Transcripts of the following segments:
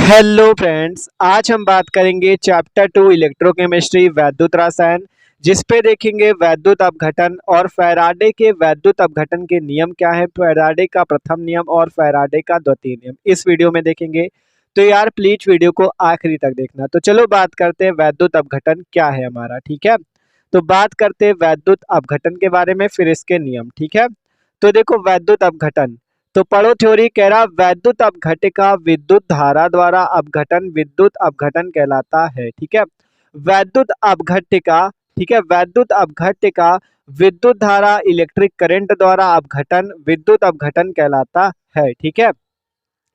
Hello friends, आज हम बात करेंगे चैप्टर 2 इलेक्ट्रोकेमिस्ट्री वैद्युत रसायन, जिस पे देखेंगे वैद्युत अपघटन और फैराडे के वैद्युत अपघटन के नियम क्या है, फैराडे का प्रथम नियम और फैराडे का द्वितीय नियम इस वीडियो में देखेंगे। तो यार प्लीज वीडियो को आखिरी तक देखना। तो चलो बात करते हैं वैद्युत अपघटन क्या है हमारा। ठीक है, तो बात करते हैं वैद्युत अपघटन के बारे में, फिर इसके नियम। ठीक है, तो देखो वैद्युत अपघटन, तो पढ़ो थ्योरी। कह रहा वैद्युत अपघटिका विद्युत धारा द्वारा अपघटन विद्युत अपघटन कहलाता है। ठीक है, वैद्युत अपघटिका, ठीक है, वैद्युत अपघटिका विद्युत धारा इलेक्ट्रिक करंट द्वारा अपघटन विद्युत अपघटन कहलाता है। ठीक है,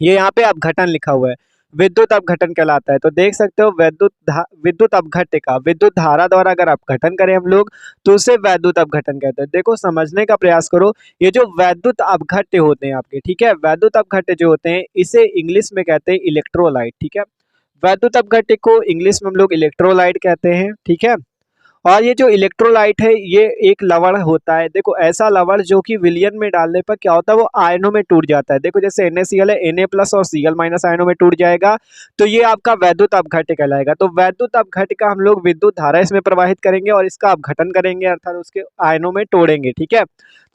ये यहाँ पे अपघटन लिखा हुआ है, विद्युत अपघटन कहलाता है। तो देख सकते हो विद्युत अपघटिका विद्युत धारा द्वारा अगर अपघटन करें हम लोग तो उसे वैद्युत अपघटन कहते हैं। देखो समझने का प्रयास करो, ये जो वैद्युत अपघट्य होते हैं आपके, ठीक है, वैद्युत अपघट्य जो होते हैं इसे इंग्लिश में कहते हैं इलेक्ट्रोलाइट। ठीक है, वैद्युत अपघट्य को इंग्लिश में हम लोग इलेक्ट्रोलाइट कहते हैं। ठीक है, और ये जो इलेक्ट्रोलाइट है ये एक लवण होता है। देखो ऐसा लवण जो कि विलयन में डालने पर क्या होता है, वो आयनों में टूट जाता है। देखो जैसे NaCl है, Na प्लस और Cl माइनस आयनों में टूट जाएगा, तो ये आपका वैद्युत अपघट्य कहलाएगा। तो वैद्युत अपघट्य का हम लोग विद्युत धारा इसमें प्रवाहित करेंगे और इसका अपघटन करेंगे, अर्थात उसके आयनों में तोड़ेंगे। ठीक है,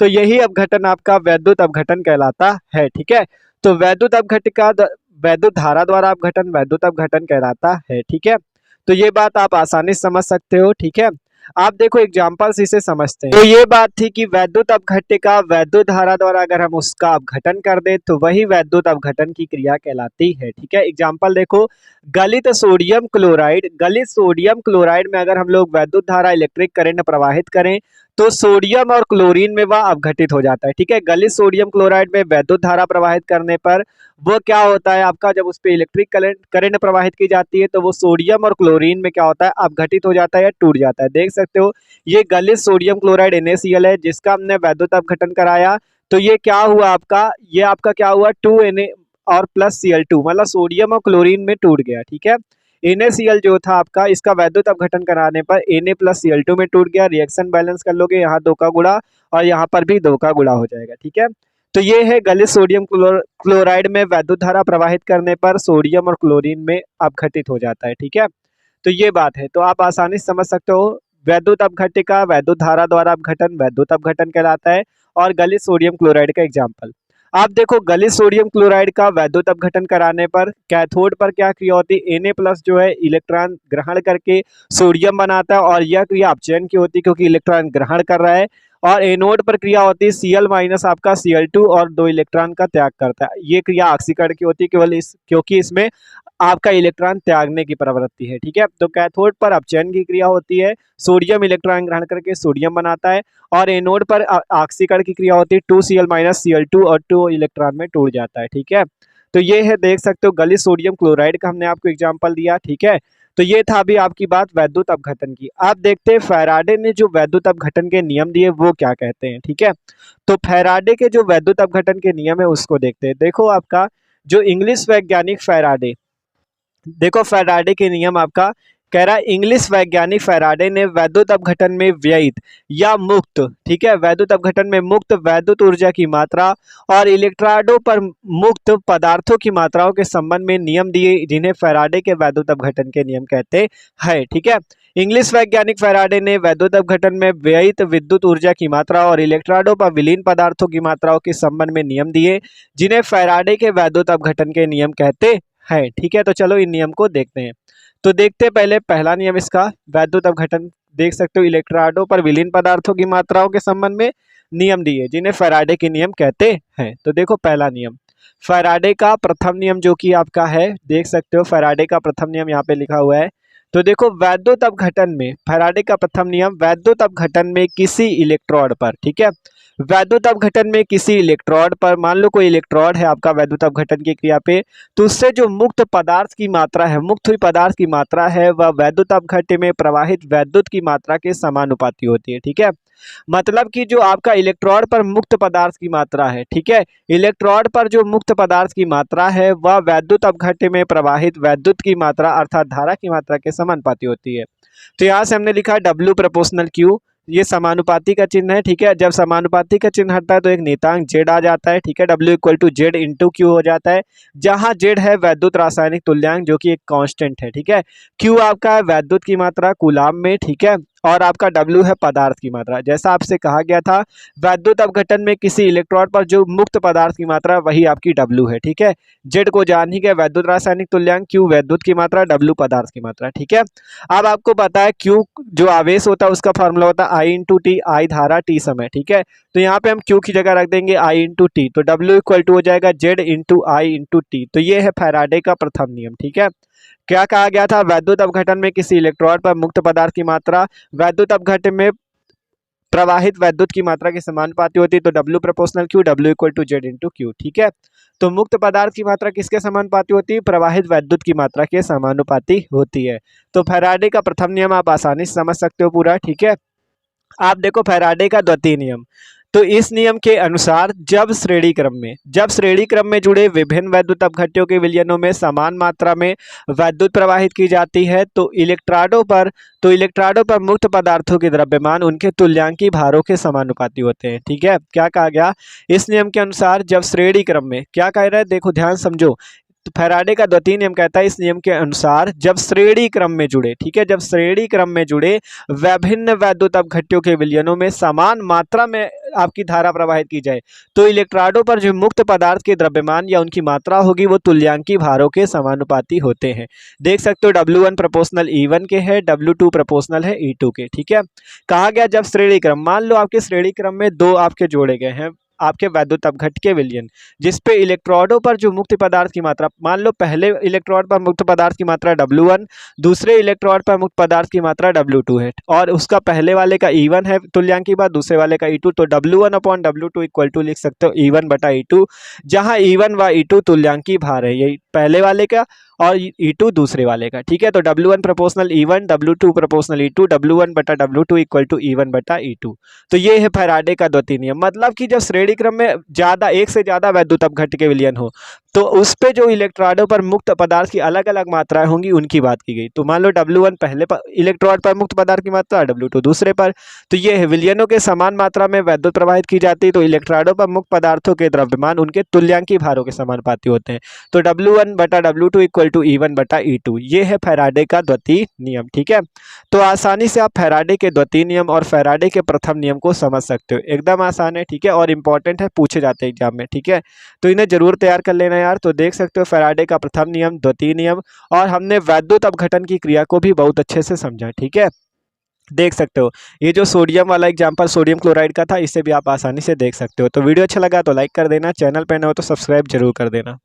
तो यही अपघटन आपका वैद्युत अपघटन कहलाता है। ठीक है, तो वैद्युत अपघट्य का वैद्युत धारा द्वारा अपघटन वैद्युत अपघटन कहलाता है। ठीक है, तो ये बात आप आसानी से समझ सकते हो। ठीक है, आप देखो एग्जाम्पल से इसे समझते हैं। तो ये बात थी कि वैद्युत अपघट्य का वैद्युत धारा द्वारा अगर हम उसका अपघटन कर दे तो वही वैद्युत अपघटन की क्रिया कहलाती है। ठीक है, एग्जाम्पल देखो, गलित सोडियम क्लोराइड में अगर हम लोग वैद्युत धारा इलेक्ट्रिक करंट प्रवाहित करें तो सोडियम और क्लोरीन में वह अपघटित हो जाता है। ठीक है, गलित सोडियम क्लोराइड में वैद्युत धारा प्रवाहित करने पर वो क्या होता है आपका, जब उस पर इलेक्ट्रिक करंट प्रवाहित की जाती है तो वो सोडियम और क्लोरीन में क्या होता है, अपघटित हो जाता है या टूट जाता है। देख सकते हो ये गलित सोडियम क्लोराइड NaCl है जिसका हमने वैद्युत अपघटन कराया, तो ये क्या हुआ आपका, ये आपका क्या हुआ 2Na और प्लस Cl2, मतलब सोडियम और क्लोरीन में टूट गया। ठीक है, NaCl जो था आपका, इसका वैद्युत अपघटन कराने पर Na प्लस Cl2 में टूट गया। रिएक्शन बैलेंस कर लोगे, यहाँ 2 का गुणा और यहाँ पर भी 2 का गुणा हो जाएगा। ठीक है, तो ये है गलित सोडियम क्लोराइड में वैद्युत धारा प्रवाहित करने पर सोडियम और क्लोरीन में अपघटित हो जाता है। ठीक है, तो ये बात है, तो आप आसानी से समझ सकते हो वैद्युत अपघट्य का वैद्युत धारा द्वारा अपघटन वैद्युत अपघटन कहलाता है। और गलित सोडियम क्लोराइड का एग्जाम्पल आप देखो, गलित सोडियम क्लोराइड का वैद्युत अपघटन कराने पर कैथोड पर क्या क्रिया होती है, Na प्लस जो है इलेक्ट्रॉन ग्रहण करके सोडियम बनाता है और यह क्रिया अपचयन की होती है क्योंकि इलेक्ट्रॉन ग्रहण कर रहा है। और एनोड पर क्रिया होती है Cl माइनस आपका Cl2 और 2 इलेक्ट्रॉन का त्याग करता है। ये क्रिया ऑक्सीकरण की होती है केवल इस क्योंकि इसमें आपका इलेक्ट्रॉन त्यागने की प्रवृत्ति है। ठीक है, तो कैथोड पर अपचयन की क्रिया होती है, सोडियम इलेक्ट्रॉन ग्रहण करके सोडियम बनाता है। और एनोड पर ऑक्सीकरण की क्रिया होती है 2Cl माइनस Cl2 और 2 इलेक्ट्रॉन में टूट जाता है। ठीक है, तो ये है, देख सकते हो गलित सोडियम क्लोराइड का हमने आपको एग्जाम्पल दिया। ठीक है, तो ये था अभी आपकी बात वैद्युत अपघटन की। आप देखते हैं फैराडे ने जो वैद्युत अपघटन के नियम दिए वो क्या कहते हैं। ठीक है, तो फैराडे के जो वैद्युत अपघटन के नियम है उसको देखते हैं। देखो आपका जो इंग्लिश वैज्ञानिक फैराडे, देखो फैराडे के नियम आपका कह रहा है, इंग्लिश वैज्ञानिक फैराडे ने वैद्युत अपघटन में व्ययित या मुक्त, ठीक है, वैद्युत अपघटन में मुक्त वैद्युत ऊर्जा की मात्रा और इलेक्ट्रोडों पर मुक्त पदार्थों की मात्राओं के संबंध में नियम दिए जिन्हें फैराडे के वैद्युत अपघटन के नियम कहते हैं। ठीक है, इंग्लिश वैज्ञानिक फैराडे ने वैद्युत अपघटन में व्ययित विद्युत ऊर्जा की मात्रा और इलेक्ट्रोडों पर विलीन पदार्थों की मात्राओं के संबंध में नियम दिए जिन्हें फैराडे के वैद्युत अपघटन के नियम कहते है। ठीक है, तो चलो इन नियम को देखते हैं। तो देखते हैं पहले पहला नियम इसका वैद्युत अपघटन, देख सकते हो इलेक्ट्रोडों पर विलीन पदार्थों की मात्राओं के संबंध में नियम दिए जिन्हें फैराडे के नियम कहते हैं। तो देखो पहला नियम फैराडे का प्रथम नियम जो कि आपका है, देख सकते हो फैराडे का प्रथम नियम यहाँ पे लिखा हुआ है। तो देखो वैद्युत अपघटन में फैराडे का प्रथम नियम, वैद्युत अपघटन में किसी इलेक्ट्रोड पर, ठीक है, वैद्युत अपघटन में किसी इलेक्ट्रोड पर, मान लो कोई इलेक्ट्रोड है आपका वैद्युत अपघटन की क्रिया पे, तो उससे जो मुक्त पदार्थ की मात्रा है, मुक्त हुई पदार्थ की मात्रा है, वह वैद्युत अपघट्य में प्रवाहित वैद्युत की मात्रा के समानुपाती होती है। ठीक है, मतलब कि जो आपका इलेक्ट्रोड पर मुक्त पदार्थ की मात्रा है, ठीक है, इलेक्ट्रोड पर जो मुक्त पदार्थ की मात्रा है वह वैद्युत अपघट्य में प्रवाहित वैद्युत की मात्रा अर्थात धारा की मात्रा के समानुपाती होती है। तो यहाँ से हमने लिखा W प्रोपोर्शनल Q, ये समानुपाती का चिन्ह है, ठीक है। जब समानुपाती का चिन्ह हटता है तो एक नियतांक जेड आ जाता है, ठीक है। W equal to Z into Q हो जाता है, जहां जेड है वैद्युत रासायनिक तुल्यांक जो कि एक कांस्टेंट है, ठीक है। क्यू आपका है वैद्युत की मात्रा कूलाम में, ठीक है। और आपका W है पदार्थ की मात्रा। जैसा आपसे कहा गया था वैद्युत अपघटन में किसी इलेक्ट्रोड पर जो मुक्त पदार्थ की मात्रा वही आपकी W है, ठीक है। जेड को जान ही गए, वैद्युत रासायनिक तुल्यांक, क्यू वैद्युत की मात्रा, W पदार्थ की मात्रा, ठीक है। अब आपको पता है क्यू जो आवेश होता है उसका फॉर्मूला होता है आई इंटू टी, आई धारा टी समय, ठीक है। तो यहाँ पे हम क्यू की जगह रख देंगे आई इंटू टी, तो W इक्वल टू हो जाएगा जेड इंटू आई इंटू टी। तो ये है फैराडे का प्रथम नियम, ठीक है। क्या कहा गया था, वैद्युत अपघटन में किसी इलेक्ट्रोड पर मुक्त पदार्थ की मात्रा वैद्युत अपघटन में प्रवाहित वैद्युत की मात्रा के समानुपाती होती है, तो W proportional Q, W equal to Z into Q, ठीक है। तो मुक्त पदार्थ की मात्रा किसके समानुपाती होती है, प्रवाहित वैद्युत की मात्रा के समानुपाती होती है। तो फैराडे का प्रथम नियम आप आसानी से समझ सकते हो पूरा, ठीक है। आप देखो फैराडे का द्वितीय नियम, तो इस नियम के अनुसार जब श्रेणी क्रम में जुड़े विभिन्न वैद्युत अपघट्यों के विलयनों में समान मात्रा में वैद्युत प्रवाहित की जाती है तो इलेक्ट्रोडों पर मुक्त पदार्थों के द्रव्यमान उनके तुल्यांकी भारों के समानुपाती होते हैं, ठीक है। क्या कहा गया, इस नियम के अनुसार जब श्रेणी क्रम में, क्या कह रहा है देखो ध्यान समझो, तो फैराडे का द्वितीय नियम कहता है इस नियम के अनुसार जब श्रेणी क्रम में जुड़े, ठीक है, जब श्रेणी क्रम में जुड़े विभिन्न वैद्युत अपघट्यों के विलयनों में समान मात्रा में आपकी धारा प्रवाहित की जाए तो इलेक्ट्रोडों पर जो मुक्त पदार्थ के द्रव्यमान या उनकी मात्रा होगी वो तुल्यांकी भारों के समानुपाती होते हैं। देख सकते हो W1 प्रोपोर्शनल E1 के है, W2 प्रोपोर्शनल है E2 के, ठीक है। कहा गया जब श्रेणी क्रम, मान लो आपके श्रेणी क्रम में दो आपके जोड़े गए हैं आपके वैद्युत अपघट्य के विलयन, जिसपे इलेक्ट्रोडों पर जो मुक्त पदार्थ की मात्रा, मान लो पहले इलेक्ट्रोड पर मुक्त पदार्थ की मात्रा W1, दूसरे इलेक्ट्रोड पर मुक्त पदार्थ की मात्रा W2 है, और उसका पहले वाले का E1 है तुल्यांकी भार, दूसरे वाले का E2, तो W1 upon W2 equal to लिख सकते हो E1 बटा E2, जहां E1 व E2 तुल्यांकी भार है, यही पहले वाले का और E2 दूसरे वाले का, ठीक है। तो W1 proportional E1, W2 proportional E2, W1 बटा W2 इक्वल टू E1 बटा E2। तो ये है फैराडे का द्वितीय नियम, मतलब कि जब श्रेणी क्रम में एक से ज्यादा वैद्युत अपघट्य के विलयन हो तो उस पे जो इलेक्ट्रोडों पर मुक्त पदार्थ की अलग अलग मात्राएं होंगी उनकी बात की गई। तो मान लो W1 पहले इलेक्ट्रोड पर मुक्त पदार्थ की मात्रा, W2 दूसरे पर, तो ये है विलयनों के समान मात्रा में वैद्युत प्रवाहित की जाती है तो इलेक्ट्रोडों पर मुक्त पदार्थों के द्रव्यमान उनके तुल्यांकी भारों के समानुपाती होते हैं, तो W1 बटा W2 इक्वल टू E1 बटा E2। ये है फैराडे का द्वितीय नियम, ठीक है। तो आसानी से आप फैराडे के द्वितीय नियम और फैराडे के प्रथम नियम को समझ सकते हो, एकदम आसान है, ठीक है, और इंपॉर्टेंट है, पूछे जाते हैं एग्जाम में, ठीक है। तो इन्हें जरूर तैयार कर लेना यार। तो देख सकते हो फैराडे का प्रथम नियम, द्वितीय नियम, और हमने वैद्युत अपघटन की क्रिया को भी बहुत अच्छे से समझा, ठीक है। देख सकते हो ये जो सोडियम वाला एग्जाम्पल सोडियम क्लोराइड का था, इसे भी आप आसानी से देख सकते हो। तो वीडियो अच्छा लगा तो लाइक कर देना, चैनल पे नए हो तो सब्सक्राइब जरूर कर देना।